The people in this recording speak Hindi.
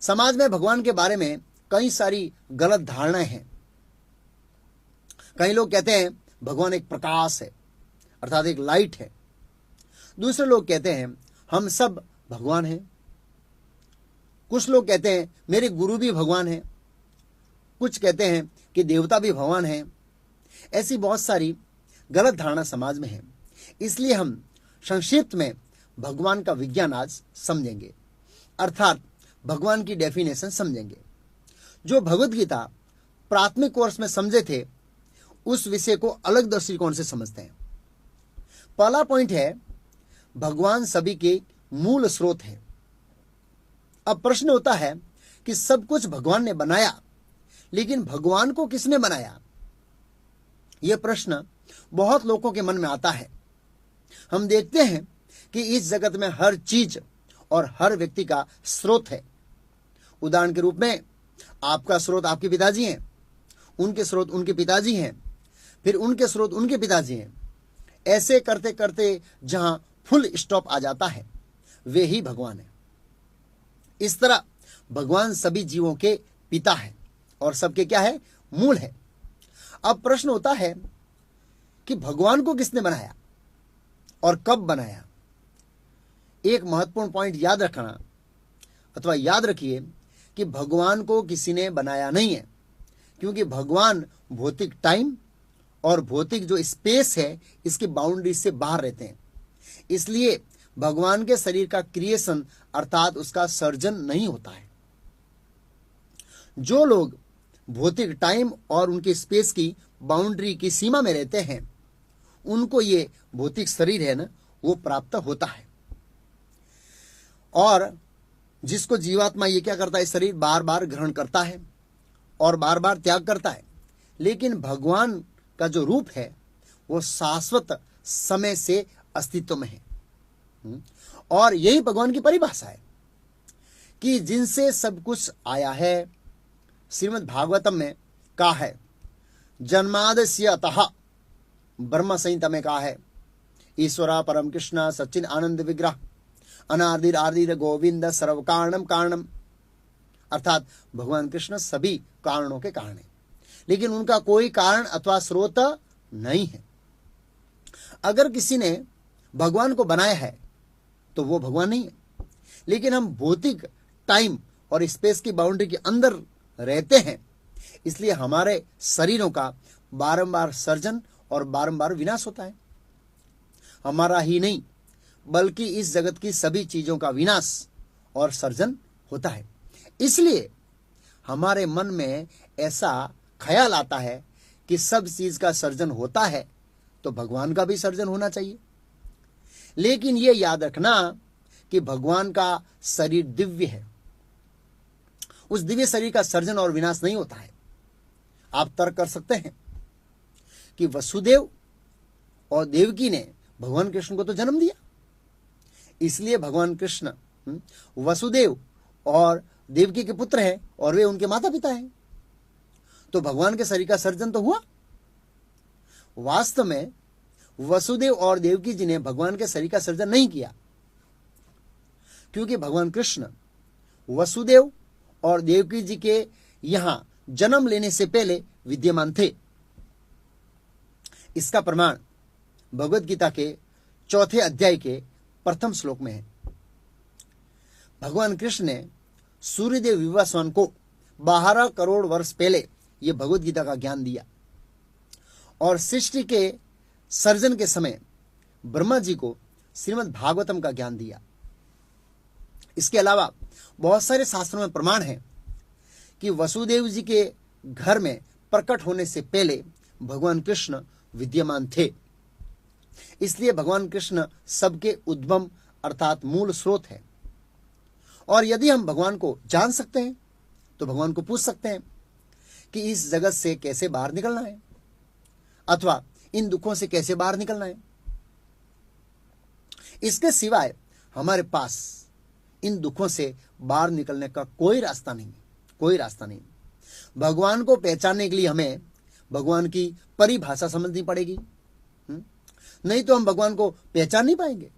समाज में भगवान के बारे में कई सारी गलत धारणाएं हैं। कई लोग कहते हैं भगवान एक प्रकाश है, अर्थात एक लाइट है। दूसरे लोग कहते हैं हम सब भगवान हैं। कुछ लोग कहते हैं मेरे गुरु भी भगवान हैं। कुछ कहते हैं कि देवता भी भगवान हैं। ऐसी बहुत सारी गलत धारणा समाज में है। इसलिए हम संक्षिप्त में भगवान का विज्ञान आज समझेंगे, अर्थात भगवान की डेफिनेशन समझेंगे। जो भगवत गीता प्राथमिक कोर्स में समझे थे उस विषय को अलग दृष्टिकोण से समझते हैं। पहला पॉइंट है भगवान सभी के मूल स्रोत है। अब प्रश्न होता है कि सब कुछ भगवान ने बनाया, लेकिन भगवान को किसने बनाया? यह प्रश्न बहुत लोगों के मन में आता है। हम देखते हैं कि इस जगत में हर चीज और हर व्यक्ति का स्रोत है। उदाहरण के रूप में आपका स्रोत आपके पिताजी हैं, उनके स्रोत उनके पिताजी हैं, फिर उनके स्रोत उनके पिताजी हैं। ऐसे करते करते जहां फुल स्टॉप आ जाता है वे ही भगवान है। इस तरह भगवान सभी जीवों के पिता है और सबके क्या है? मूल है। अब प्रश्न होता है कि भगवान को किसने बनाया और कब बनाया? एक महत्वपूर्ण पॉइंट याद रखना अथवा याद रखिए कि भगवान को किसी ने बनाया नहीं है, क्योंकि भगवान भौतिक टाइम और भौतिक जो स्पेस है इसकी बाउंड्री से बाहर रहते हैं। इसलिए भगवान के शरीर का क्रिएशन अर्थात उसका सर्जन नहीं होता है। जो लोग भौतिक टाइम और उनकी स्पेस की बाउंड्री की सीमा में रहते हैं उनको ये भौतिक शरीर है ना वो प्राप्त होता है। और जिसको जीवात्मा ये क्या करता है? शरीर बार बार ग्रहण करता है और बार बार त्याग करता है। लेकिन भगवान का जो रूप है वो शाश्वत समय से अस्तित्व में है। और यही भगवान की परिभाषा है कि जिनसे सब कुछ आया है। श्रीमद् भागवतम में कहा है, जन्मादस्य अतः ब्रह्म संहिता में कहा है, ईश्वरा परम कृष्ण सच्चिन आनंद विग्रह अनादिर आदिर गोविंद सर्व कारणम कारणम, अर्थात भगवान कृष्ण सभी कारणों के कारण है, लेकिन उनका कोई कारण अथवा स्रोत नहीं है। अगर किसी ने भगवान को बनाया है तो वो भगवान नहीं है। लेकिन हम भौतिक टाइम और स्पेस की बाउंड्री के अंदर रहते हैं, इसलिए हमारे शरीरों का बारंबार सर्जन और बारंबार विनाश होता है। हमारा ही नहीं बल्कि इस जगत की सभी चीजों का विनाश और सर्जन होता है। इसलिए हमारे मन में ऐसा ख्याल आता है कि सब चीज का सर्जन होता है तो भगवान का भी सर्जन होना चाहिए। लेकिन यह याद रखना कि भगवान का शरीर दिव्य है। उस दिव्य शरीर का सर्जन और विनाश नहीं होता है। आप तर्क कर सकते हैं कि वसुदेव और देवकी ने भगवान कृष्ण को तो जन्म दिया, इसलिए भगवान कृष्ण वसुदेव और देवकी के पुत्र हैं और वे उनके माता पिता हैं, तो भगवान के शरीर का सर्जन तो हुआ। वास्तव में वसुदेव और देवकी जी ने भगवान के शरीर का सर्जन नहीं किया, क्योंकि भगवान कृष्ण वसुदेव और देवकी जी के यहां जन्म लेने से पहले विद्यमान थे। इसका प्रमाण भगवत गीता के 4 अध्याय के प्रथम श्लोक में है। भगवान कृष्ण ने सूर्यदेव विवस्वान को 12 करोड़ वर्ष पहले यह भगवत गीता का ज्ञान दिया और सृष्टि के सर्जन के समय ब्रह्मा जी को श्रीमद् भागवतम का ज्ञान दिया। इसके अलावा बहुत सारे शास्त्रों में प्रमाण है कि वसुदेव जी के घर में प्रकट होने से पहले भगवान कृष्ण विद्यमान थे। इसलिए भगवान कृष्ण सबके उद्गम अर्थात मूल स्रोत है। और यदि हम भगवान को जान सकते हैं तो भगवान को पूछ सकते हैं कि इस जगत से कैसे बाहर निकलना है अथवा इन दुखों से कैसे बाहर निकलना है। इसके सिवाय हमारे पास इन दुखों से बाहर निकलने का कोई रास्ता नहीं, कोई रास्ता नहीं। भगवान को पहचानने के लिए हमें भगवान की परिभाषा समझनी पड़ेगी, नहीं तो हम भगवान को पहचान नहीं पाएंगे।